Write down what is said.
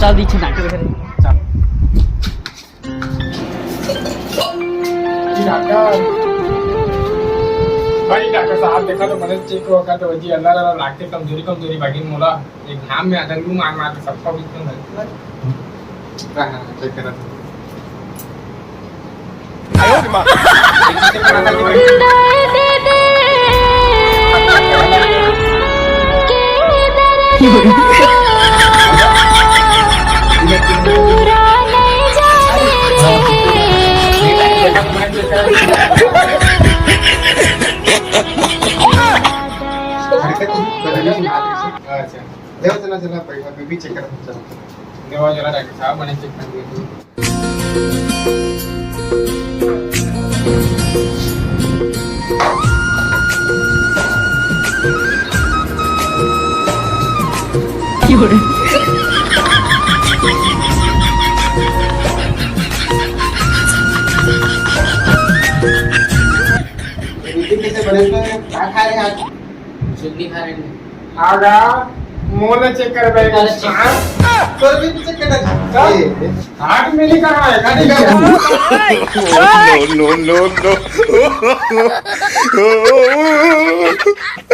चल दीजिए डॉक्टर चल भाई डॉक्टर साहब देखा तो मैंने चेक होगा तो जी अल्लाह अल्लाह लागते कमजोरी बाकी मोला एक घाम में आदर लू मार के सबका बीच में चेक करा आयो मां चला पहिला बेबी चेक करा चला देवा जरा डॉक्टर साहब मैंने चेक कर दिया कैसे बड़े क्या खा रहे हैं आज चिल्ली खा रहे हैं आगा मोला चेक कर भाई कर भी चेक कर हार्ट में नहीं करा है गाड़ी का no.